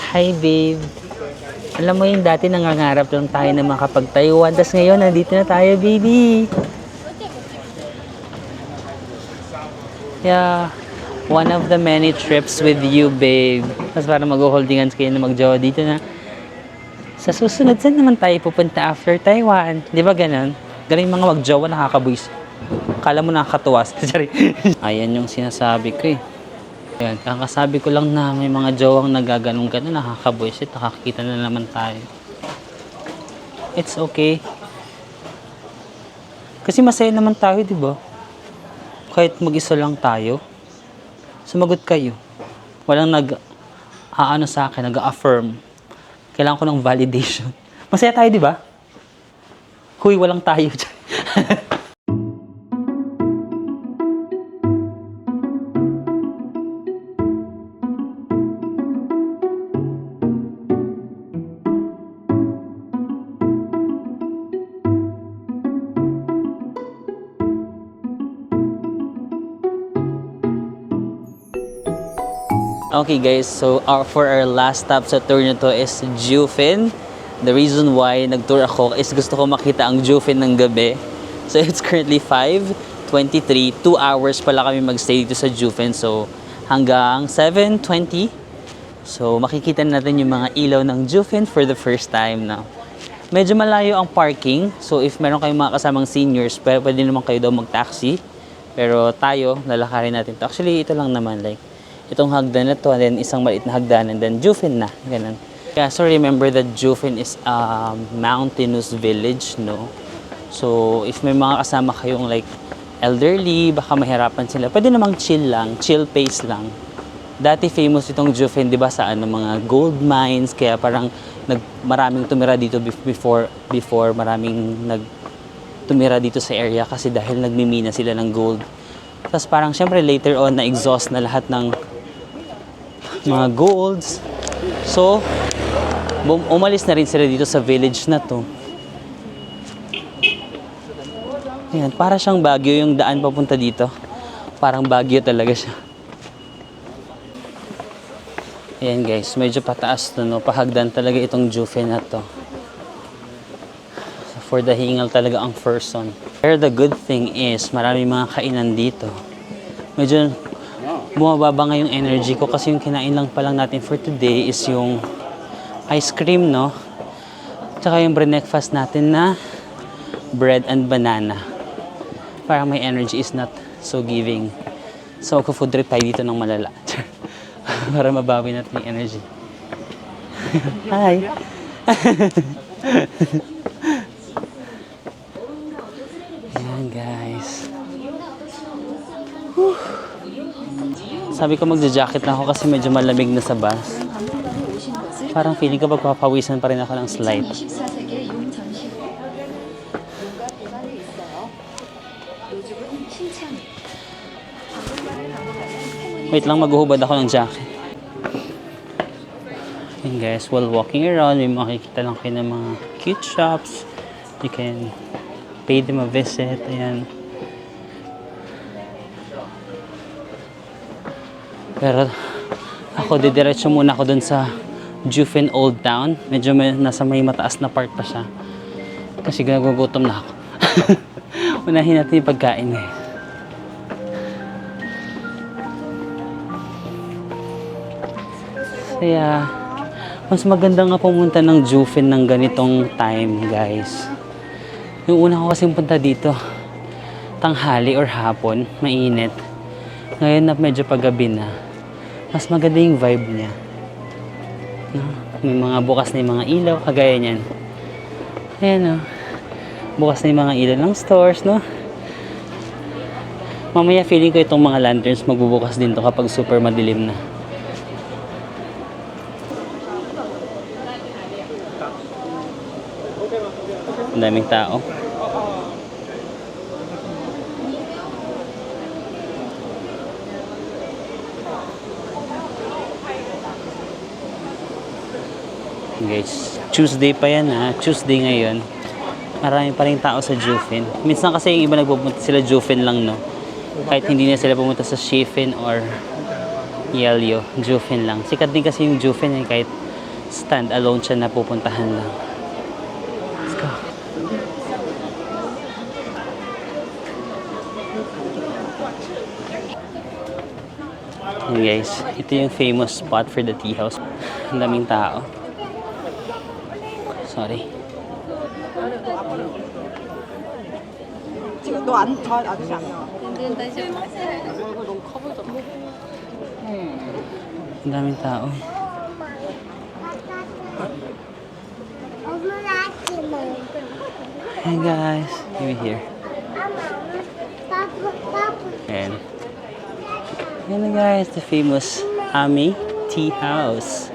Hi, babe. Alam mo yung dati nangangarap lang tayo na makapag-Taiwan. Tapos ngayon, nandito na tayo, baby. Yeah. One of the many trips with you, babe. Tapos para mag-holding hands kayo na mag-jowa dito na. Sa susunod, saan naman tayo pupunta after Taiwan? Di ba ganon? Galing mga mag-jowa, nakakabuis. Kala mo nakakatuwa. Sorry. Ayan yung sinasabi ko eh. Ayan, kakasabi ko lang na may mga jowang nagaganong gano'n, nakakabuisit, nakakita na naman tayo. It's okay. Kasi masaya naman tayo, di ba? Kahit mag-isa lang tayo, sumagot kayo. Walang nag-aano sa akin, nag-affirm. Kailangan ko ng validation. Masaya tayo, di ba? Huy, walang tayo. Okay guys, so for our last stop sa tour na to is Jufin. The reason why nag-tour ako is gusto ko makita ang Jufin ng gabi. So it's currently 5:23, 2 hours pala kami magstay dito sa Jufin. So hanggang 7:20. So makikita natin yung mga ilaw ng Jufin for the first time na. Medyo malayo ang parking. So if meron kayong mga kasamang seniors, pwede naman kayo daw mag-taxi. Pero tayo, lalakarin natin to. Actually, ito lang naman like itong hagdan na to, and then isang maliit na hagdan, and then Jufin na, ganun. Yeah, so remember that Jufin is a mountainous village, no? So, if may mga kasama kayong like elderly, baka mahirapan sila, pwede namang chill lang, chill pace lang. Dati famous itong Jufin, di ba, sa ano, mga gold mines, kaya parang maraming tumira dito before maraming tumira dito sa area kasi dahil nagmimina sila ng gold. Tapos parang syempre later on na-exhaust na lahat ng mga golds. So, umalis na rin sila dito sa village na to. Ayan, para siyang Baguio yung daan papunta dito. Parang Baguio talaga siya. Ayan guys, medyo pataas to, no? Pahagdan talaga itong Jufin na to. For the hingal talaga ang person. Pero the good thing is, marami mga kainan dito. Medyo bumababa nga yung energy ko kasi yung kinain lang pa lang natin for today is yung ice cream, no? Tsaka yung breakfast natin na bread and banana. Parang my energy is not so giving. So, food trip tayo dito ng malala. Para mabawi natin yung energy. Hi! Ayan guys. Whew. Sabi ko magja-jacket na ako kasi medyo malamig na sa bus. Parang feeling ko pagpapawisan pa rin ako ng slight. Wait lang, maghuhubad ako ng jacket. And guys, while walking around, may makikita lang kayo ng mga cute shops. You can pay them a visit. Ayan. Pero ako, didiretso muna ako dun sa Jufin Old Town. Medyo nasa may mataas na part pa siya. Kasi nagugutom na ako. Unahin natin yung pagkain eh. Kaya, mas maganda nga pumunta ng Jufin ng ganitong time, guys. Yung una ko kasing punta dito, tanghali or hapon, mainit. Ngayon na medyo paggabi na, mas maganda yung vibe niya. No? May mga bukas na yung mga ilaw, kagaya niyan. Ayan o. Bukas na yung mga ilaw ng stores, no? Mamaya feeling ko itong mga lanterns magbubukas din to kapag super madilim na. Ang daming tao. Guys, Tuesday pa yan ha. Tuesday ngayon. Marami pa rin tao sa Jufin. Minsan kasi yung iba nagpupunta sila Jufin lang, no? Kahit hindi na sila pumunta sa Shifin or Yelyo, Jufin lang. Sikat din kasi yung Jufin eh, kahit stand-alone siya na pupuntahan lang. Let's go. Hey guys, ito yung famous spot for the tea house. Ang daming tao. Sorry. Ang daming tao. Hey guys, give me here. And yan na guys, the famous Ami Tea House.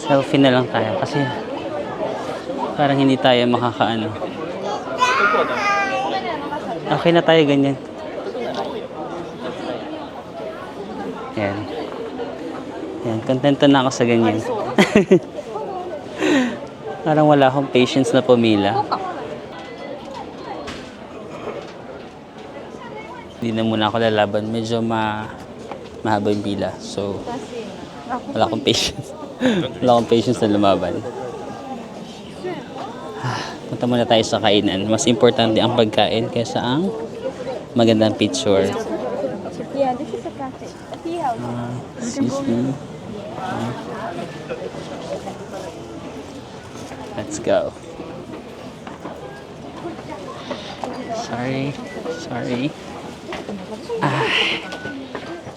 Selfie na lang tayo kasi parang hindi tayo makakaano. Okay na tayo ganyan. Yan. Yan, kontento na ako sa ganyan. Parang wala akong patience na pumila. Hindi na muna ako lalaban. Medyo mahaba yung pila. So, wala akong patience. Wala akong patience na lumaban. Punta muna tayo sa kainan. Mas importante ang pagkain kaysa ang magandang picture. Yeah, this is a plastic. A tea house. Excuse me. Let's go. Sorry.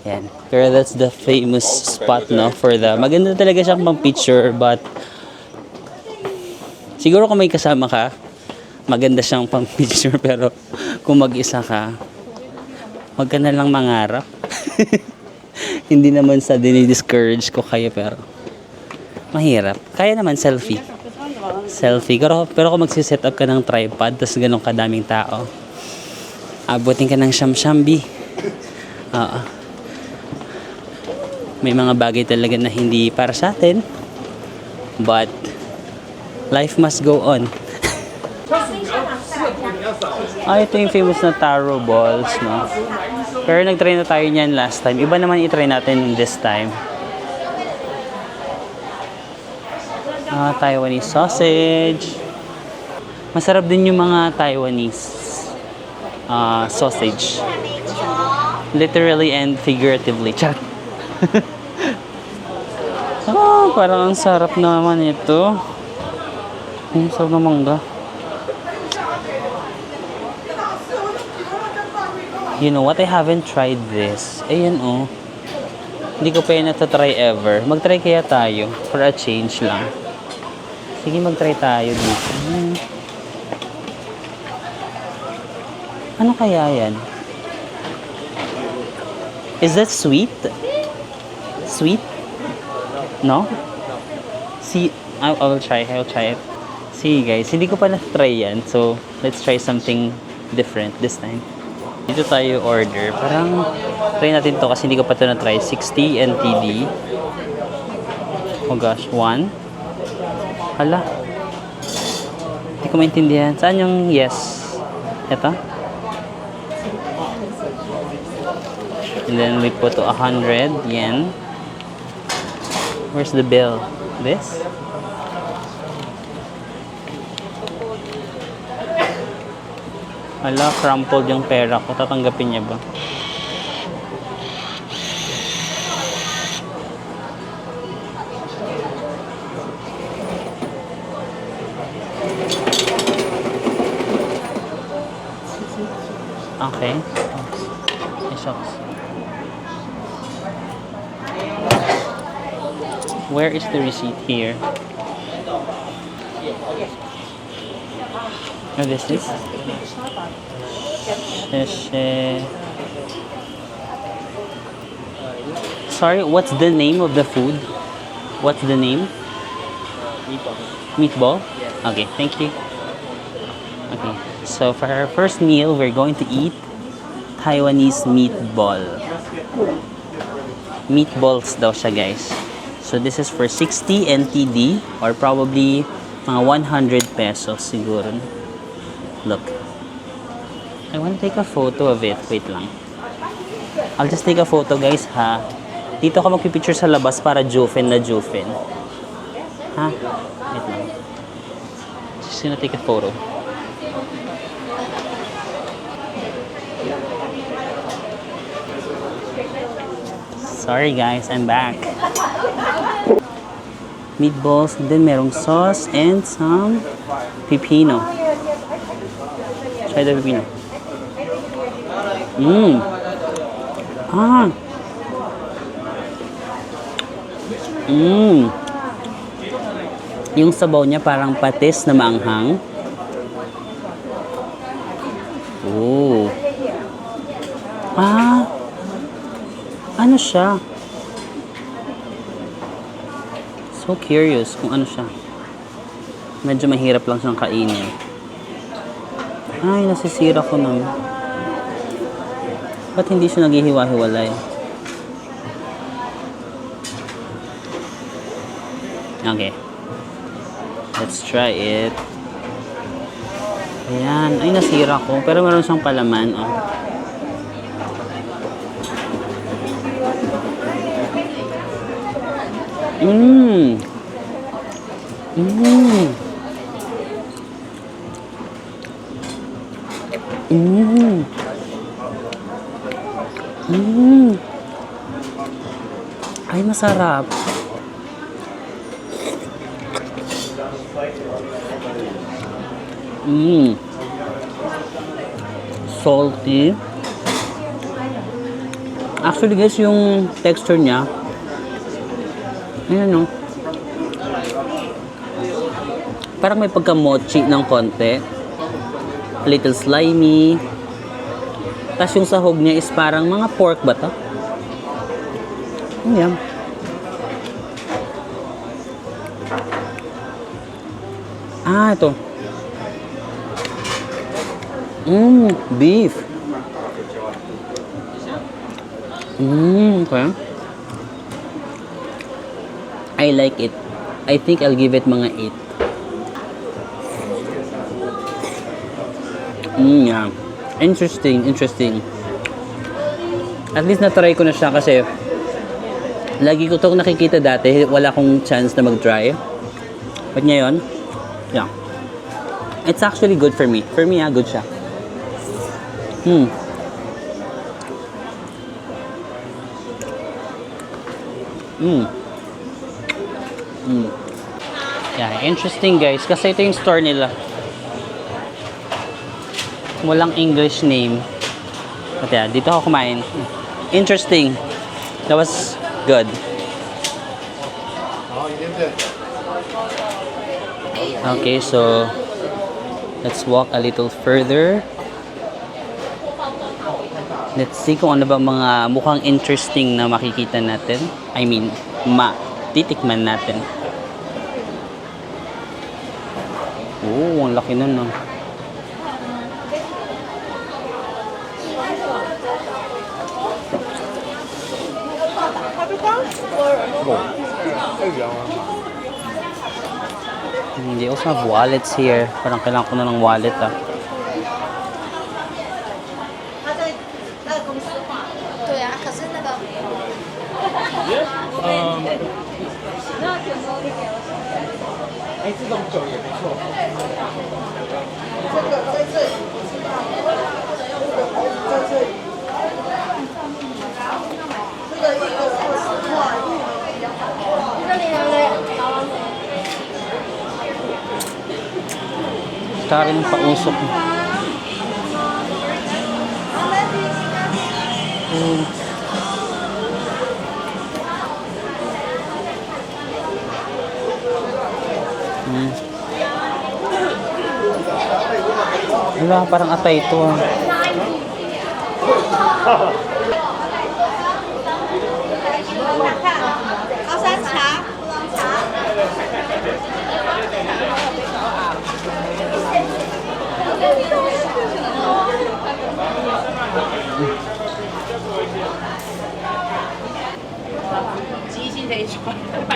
Yan. Pero that's the famous spot, no? For the... Maganda talaga siyang pang picture, but... Siguro kung may kasama ka, maganda siyang pang picture, pero kung mag-isa ka, wag ka na lang mangarap. Hindi naman sa dinidiscourage ko kayo, pero mahirap. Kaya naman selfie. Pero kung magsiset up ka ng tripod, tapos ganun kadaming tao, abutin ka ng siyam-siyambi. May mga bagay talaga na hindi para sa atin, but life must go on. Ito yung famous na taro balls, no? Pero nag-try na tayo niyan last time. Iba naman i-try natin this time. Taiwanese sausage. Masarap din yung mga Taiwanese sausage. Literally and figuratively. Chat. Parang ang sarap naman ito. Ang sarap ng mangga. You know what? I haven't tried this. Ayan oh. Hindi ko pa yun natatry ever. Mag-try kaya tayo. For a change lang. Sige, mag-try tayo dito. Ano kaya yan? Is that sweet? Sweet? No? See, I'll try it. See guys, hindi ko pa na-try yan. So, let's try something different this time. Dito tayo order. Parang try natin to kasi hindi ko pa ito na-try. 60 NTD. Oh gosh, 1. Hala. Hindi ko maintindihan. Saan yung yes? Ito? And then we put 100 yen. Where's the bill? This? Hala, crumpled yung pera ko. Tatanggapin niya ba? Okay. Ay, shucks. Where is the receipt here? Oh, this is? Sorry, what's the name of the food? What's the name? Meatball. Meatball? Okay, thank you. Okay, so for our first meal, we're going to eat Taiwanese meatball. Meatballs daw siya, guys. So this is for 60 NTD or probably mga 100 pesos siguro. Look. I want to take a photo of it. Wait lang. I'll just take a photo, guys, ha. Dito ako magpipicture sa labas para Jufin na Jufin. Ha? Wait lang. Just gonna take a photo. Sorry guys, I'm back. Meatballs, and then merong sauce and some pipino. Try the pipino. Mmm. Ah. Mmm. Yung sabaw niya parang patis na maanghang. Oh. Ah. Ano siya? So curious kung ano siya. Medyo mahirap lang siyang kainin. Ay, nasisira ko na. Ba't hindi siya naghihiwa-hiwalay? Okay. Let's try it. Ayan. Ay, nasira ko. Pero meron siyang palaman. Oh. Mmm. Mmm. Mmm. Mmm. Ay, masarap. Mmm. Salty. Actually guys, yung texture niya, ayan no. Parang may pagka-mochi ng konti. A little slimy. Tapos yung sahog niya is parang mga pork ba to? Ayan. Ah, ito. Mmm, beef. Mmm, okay. I like it. I think I'll give it mga 8. Yeah. Interesting, interesting. At least na-try ko na siya kasi lagi ko itong nakikita dati. Wala akong chance na mag-try. But ngayon, yeah. It's actually good for me. For me, good siya. Yeah, interesting guys. Kasi ito yung store nila. Walang English name. But yeah, dito ako kumain. Interesting. That was good. Okay, so let's walk a little further. Let's see kung ano ba mga mukhang interesting na makikita natin. I mean, titikman natin. Oh, ang laki nun, no? They also have wallets here. Parang kailangan ko na ng wallet, ah. Karin ng pausok. Wala, parang atay ito.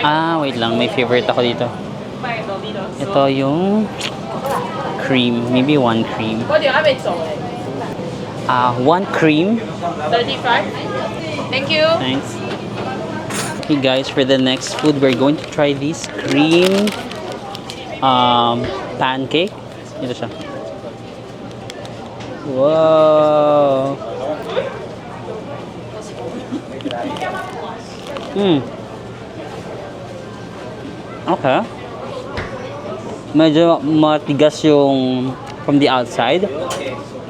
Ah, wait lang. May favorite ako dito. Ito yung cream. Maybe 1 cream. 1 cream. 35. Thank you. Thanks. Okay guys, for the next food, we're going to try this cream pancake. Ito siya. Wow! Okay. Medyo matigas yung from the outside.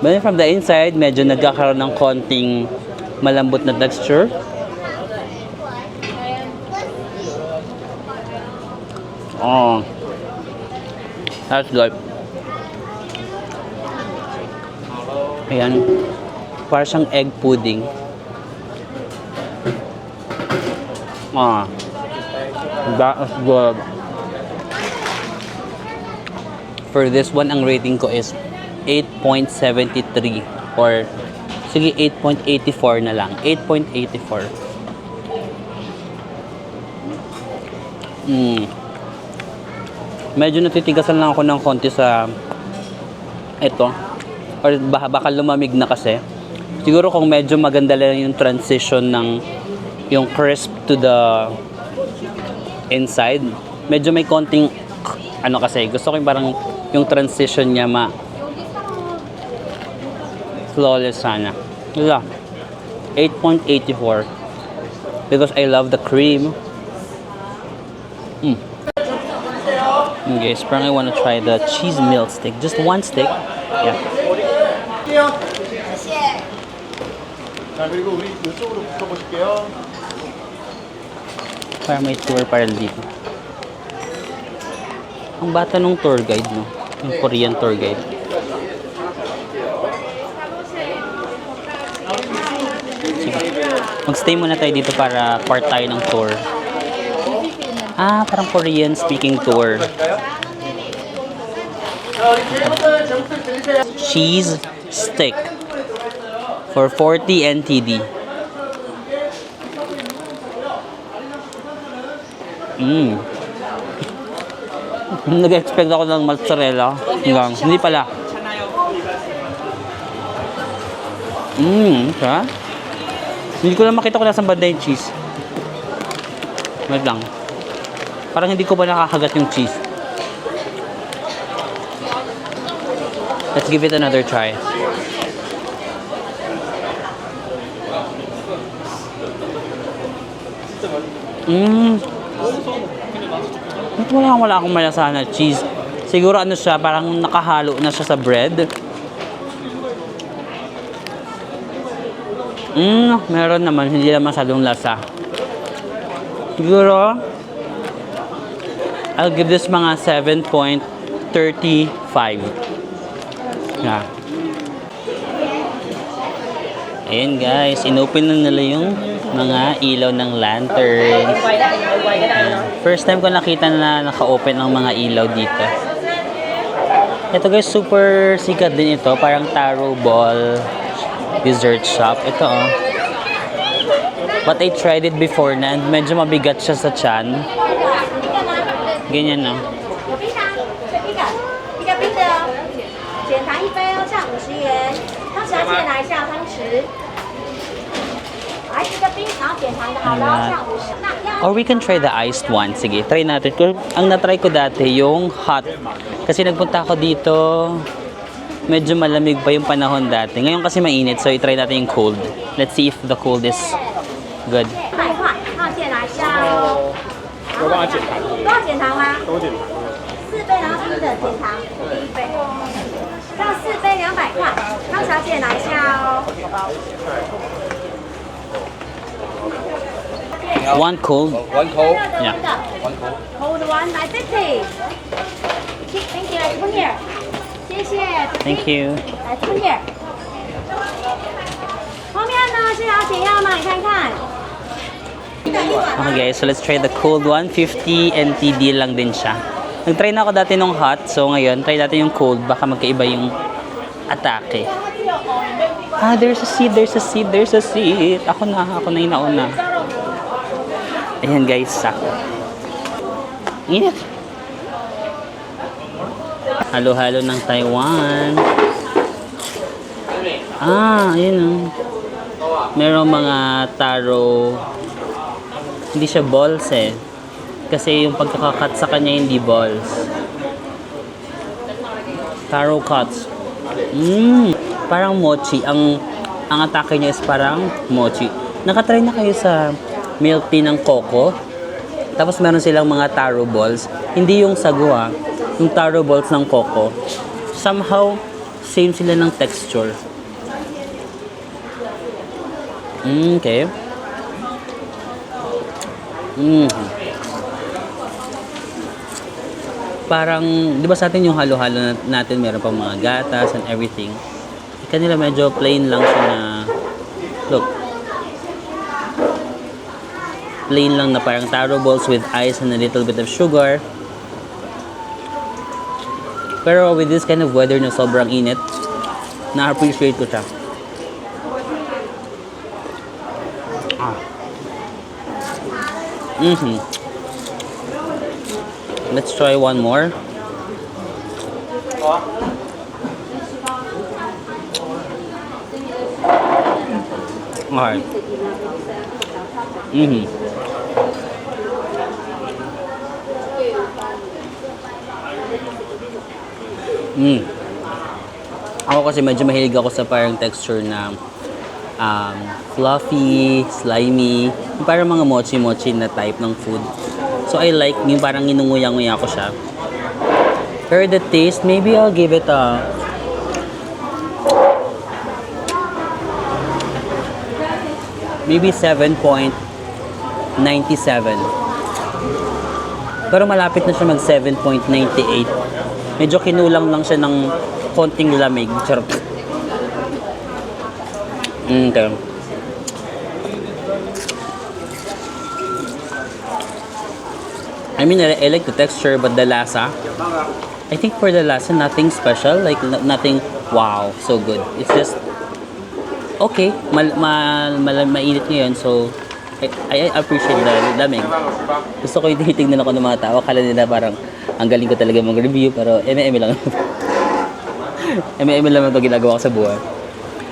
But then from the inside, medyo nagkakaroon ng konting malambot na texture. Oh. That's good. Ayan. Para siyang egg pudding. That is good. For this one, ang rating ko is 8.73 or sige 8.84 na lang. 8.84. Medyo natitigasan lang ako ng konti sa ito. Or baka lumamig na kasi. Siguro kung medyo maganda lang yung transition ng yung crisp to the inside. Medyo may konting ano kasi, gusto ko yung parang yung transition niya flawless sana. Yeah. 8.84 because I love the cream. Okay, so I want to try the cheese milk stick. Just one stick. Yeah. 자, 그리고 우리 이쪽으로 붙어보실게요. Para may tour para dito. Ang bata nung tour guide, no? Yung Korean tour guide. Sige. Mag-stay muna tayo dito para part tayo ng tour. Parang Korean speaking tour. Cheese stick for 40 NTD. Nag-expect ako ng mozzarella. Hindi pala. Okay. Hindi ko lang makita kung nasa banda yung cheese. Wait lang. Parang hindi ko ba nakakagat yung cheese. Let's give it another try. Wala akong malasa na cheese. Siguro ano siya, parang nakahalo na siya sa bread. Meron naman, hindi naman masyadong lasa. Siguro, I'll give this mga 7.35. Yeah. Ayan guys, inopen na nila yung mga ilaw ng lantern. First time ko nakita na naka-open ang mga ilaw dito. Ito guys, super sikat din ito. Parang taro ball dessert shop. Ito oh. But I tried it before na and medyo mabigat siya sa tiyan. Ganyan no. 减糖1杯哦，这样50元。汤匙要记得拿一下汤匙。来一个冰，然后减糖的好了，这样50。那要 Or we can try the iced one. Sige, try natin. Ang na-try ko dati, yung hot. Kasi nagpunta ako dito, medyo malamig pa yung panahon dati. Ngayon kasi mainit, so i-try natin yung cold. Let's see if the cold is good. 100块，那记得拿一下哦。有帮他减糖，都要减糖吗都减糖。 ？4杯，然后第一的减糖，第一杯。这样4杯200块，汤匙要记得拿一下哦。 One cold. One cold. Yeah. One cold. Cold one, 950. Thank you, let's put here. 谢谢。 Thank you. Let's put here. 后面呢是要减药吗？你看看。 Okay guys, so let's try the cold one. 50 NTD lang din siya. Nag-try na ako dati nung hot, so ngayon, try natin yung cold. Baka magkaiba yung atake. There's a seed, there's a seed, there's a seed. Ako na yung nauna. Ayan guys, sako. Init. Halo-halo ng Taiwan. Ayun oh. Merong mga taro Hindi siya balls eh. Kasi yung pagkakakat sa kanya hindi balls. Taro cuts. Parang mochi. Ang atake niya is parang mochi. Nakatry na kayo sa milk tea ng coco? Tapos meron silang mga taro balls. Hindi yung sago ha. Yung taro balls ng coco. Somehow, same sila ng texture. Okay. Parang, di ba sa atin yung halo-halo natin, meron pang mga gatas and everything. Kanila medyo plain lang siya na, look. Plain lang na parang taro balls with ice and a little bit of sugar. Pero with this kind of weather na sobrang init, na-appreciate ko siya. Let's try one more. Alright. Ako kasi medyo mahilig ako sa parang texture na fluffy, slimy, parang mga mochi-mochi na type ng food. So I like yung parang inunguya-nguya ko siya. Pero the taste, maybe I'll give it a maybe 7.97. Pero malapit na siya mag 7.98. Medyo kinulang lang siya ng konting lamig. Charot. Okay. I mean, I like the texture, but the lasa, I think for the lasa, nothing special. Like, nothing, wow, so good. It's just, okay, mainit ngayon, so, I appreciate the lamig. Gusto ko yung tinitignan ako ng mga tao. Akala nila parang, ang galing ko talaga mag-review, pero eme-eme lang. Eme-eme lang ito ginagawa ko sa buhay.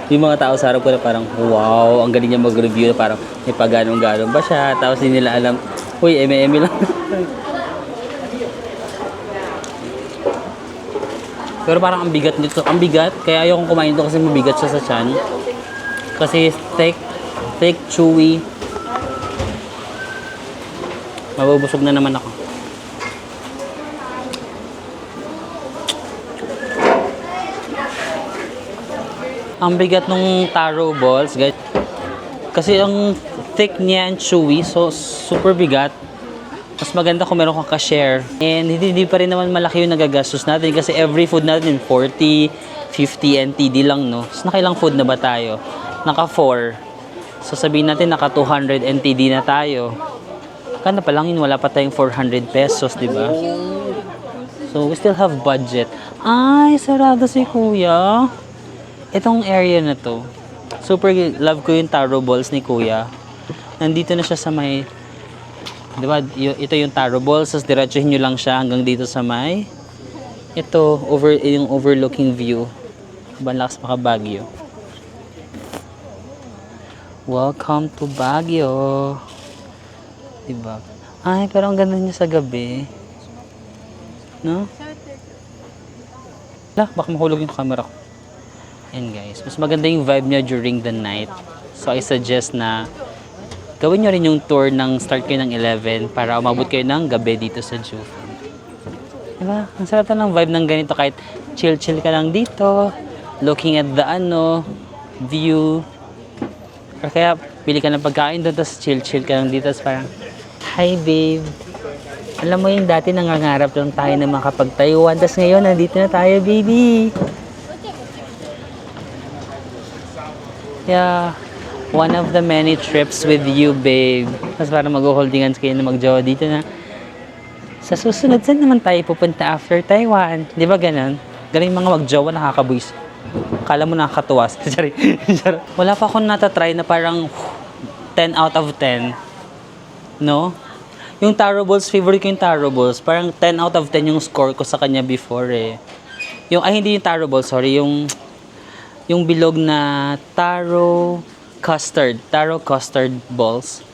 Yung mga tao sa harap ko na parang, wow, ang galing niya mag-review, parang may pagganong-ganon ba siya, tapos hindi nila alam, uy, eme-eme lang. Pero parang ang bigat nito, ang bigat, kaya ayokong kumain ito kasi mabigat siya sa tiyan. Kasi thick, chewy. Mabubusog na naman ako. Ang bigat ng taro balls, guys. Kasi ang thick niya and chewy, so super bigat. Mas maganda kung meron kang ka-share. And hindi pa rin naman malaki yung nagagastos natin kasi every food natin 40, 50 NTD lang, no? So nakailang food na ba tayo? Naka 4. So sabihin natin naka 200 NTD na tayo. Kana pa lang yun, wala pa tayong 400 pesos, di ba? So we still have budget. Ay, sarado si Kuya. Itong area na to, super love ko yung taro balls ni Kuya. Nandito na siya sa may, di ba, ito yung taro balls, tapos diretsuhin nyo lang siya hanggang dito sa may, ito, yung overlooking view. Banlakas maka Baguio. Welcome to Baguio. Diba? Ay, pero ang ganda niya sa gabi. No? Baka mahulog yung camera ko. And guys, mas maganda yung vibe niya during the night. So I suggest na gawin nyo rin yung tour ng start kayo ng 11 para umabot kayo ng gabi dito sa Jufin. Diba? Ang sarap ng vibe ng ganito kahit chill-chill ka lang dito, looking at the view. Or kaya pili ka ng pagkain doon, tapos chill-chill ka lang dito, tapos parang, hi babe. Alam mo yung dati nangangarap lang tayo na makapagtayuan, tapos ngayon nandito na tayo, baby. Yeah, one of the many trips with you, babe. Tapos parang mag-holding hands kayo na mag-jowa dito na. Sa susunod, saan naman tayo pupunta after Taiwan? Di ba ganun? Galing mga mag-jowa, nakakabuis. Kala mo nakakatuwa. Wala pa akong natatry na parang 10 out of 10. No? Yung taro balls, favorite ko yung taro balls. Parang 10 out of 10 yung score ko sa kanya before eh. Hindi yung taro balls, sorry. Yung bilog na taro custard balls.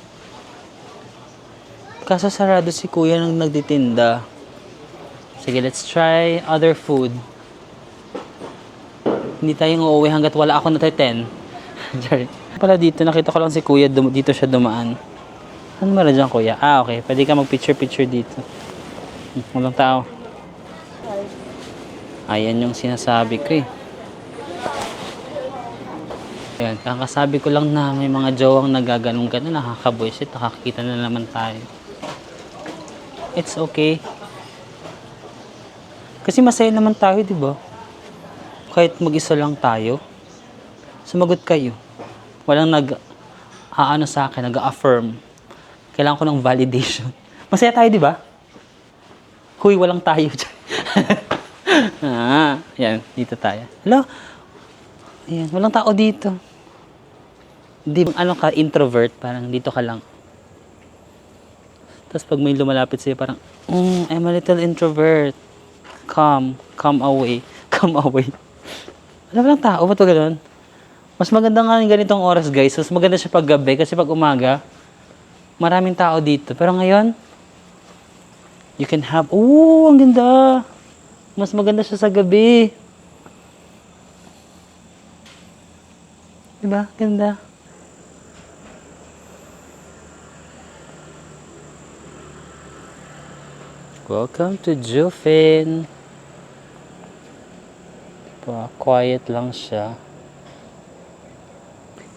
Kaso sarado si kuya nang nagtitinda. Sige, let's try other food. Hindi tayong uuwi hanggat wala ako na 10. Sorry. Pala dito, nakita ko lang si kuya, dito siya dumaan. Ano meron dyan, kuya? Ah, okay. Pwede ka mag-picture-picture dito. Walang tao. Ayan yung sinasabi ko eh. Ayan, kakasabi ko lang na may mga jowang nagaganong ka na, nakakabuisit, nakakita na naman tayo. It's okay. Kasi masaya naman tayo, di ba? Kahit mag-isa lang tayo. Sumagot kayo. Walang nag-aano sa akin, nag-affirm. Kailangan ko ng validation. Masaya tayo, di ba? Huy, walang tayo. Yan, dito tayo. Hello? Ayan, walang tao dito. Di, ano ka, introvert, parang dito ka lang. Tapos pag may lumalapit sa'yo, parang, I'm a little introvert. Come away. Come away. Wala lang tao, ba't ba ganun? Mas maganda nga yung ganitong oras, guys. Mas maganda siya pag gabi, kasi pag umaga, maraming tao dito. Pero ngayon, you can have, ang ganda. Mas maganda siya sa gabi. Diba? Ganda. Welcome to Jufin. Quiet lang siya.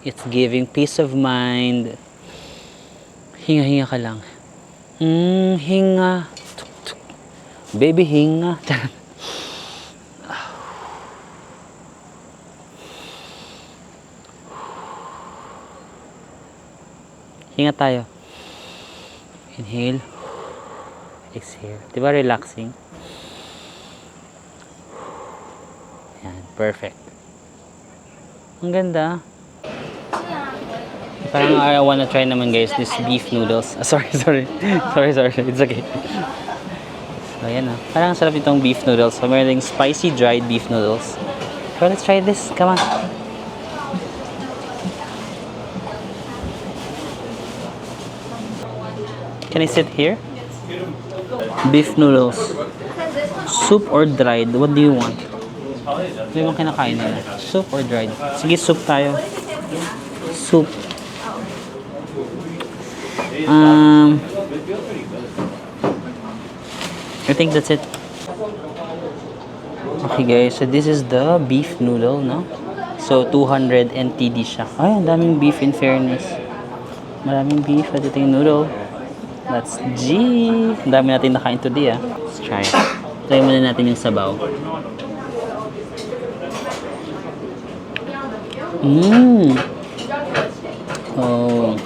It's giving peace of mind. Hinga-hinga ka lang. Hinga. Tuk, tuk. Baby, hinga. Hinga tayo. Inhale. Exhale. Diba relaxing? Yan. Perfect. Ang ganda. Parang I wanna try naman, guys, this beef noodles. Sorry. Sorry. It's okay. So, yan na. Parang sarap itong beef noodles. So, meron ding spicy dried beef noodles. So, let's try this. Come on. Can I sit here? Beef noodles. Soup or dried? What do you want? Ano yung kinakain nila? Soup or dried? Sige, soup tayo. Soup. I think that's it. Okay, guys. So, this is the beef noodle, no? So, 200 NTD siya. Ay, ang daming beef in fairness. Maraming beef at ito yung noodle. That's G. Ang dami natin nakain today, ah. Let's try it. Try muna natin yung sabaw. Oh.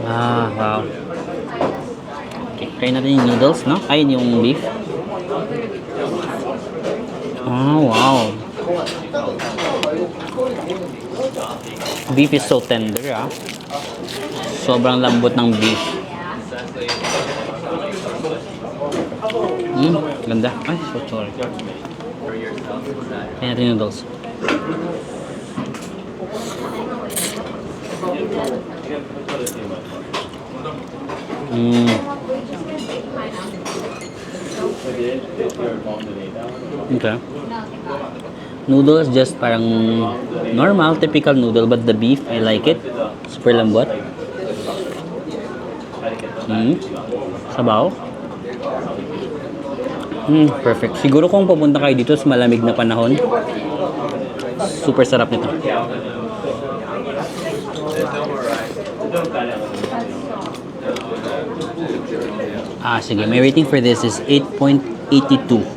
Wow. Okay, try natin yung noodles, no? Ayun yung beef. Wow. Beef is so tender, ah. Sobrang lambot ng beef. Ganda. Ay, so sorry. Kaya natin yung noodles. Okay. Noodles just parang normal, typical noodle, but the beef, I like it. Super lambot. Sabaw. Perfect. Siguro kung pupunta kayo dito sa malamig na panahon, super sarap nito. Sige. My rating for this is 8.82.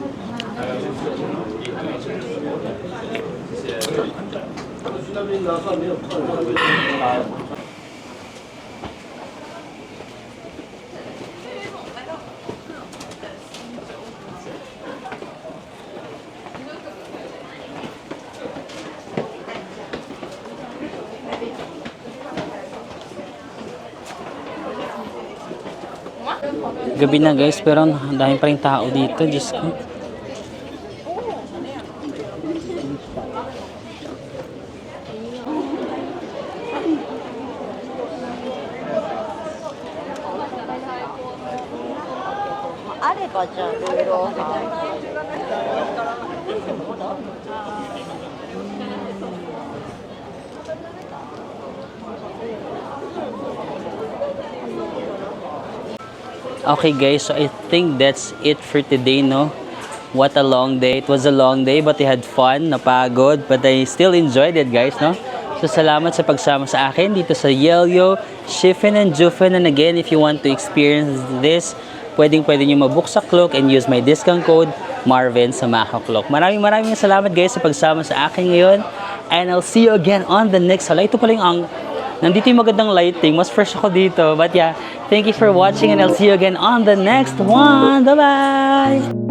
Gabi na, guys, pero ang dami pa rin tao dito. Diyos ko. あればじゃあルーローハOkay guys, so I think that's it for today, no? What a long day. It was a long day but I had fun, napagod, but I still enjoyed it guys, no? So salamat sa pagsama sa akin dito sa Yelyo, Shifen and Jufen. And again, if you want to experience this, pwede nyo mabook sa Klook and use my discount code Marvin sa Maka Klook. Maraming salamat guys sa pagsama sa akin ngayon. And I'll see you again on the next hala. Ito pala yung nandito yung magandang lighting. Mas fresh ako dito. But yeah, thank you for watching and I'll see you again on the next one. Bye-bye!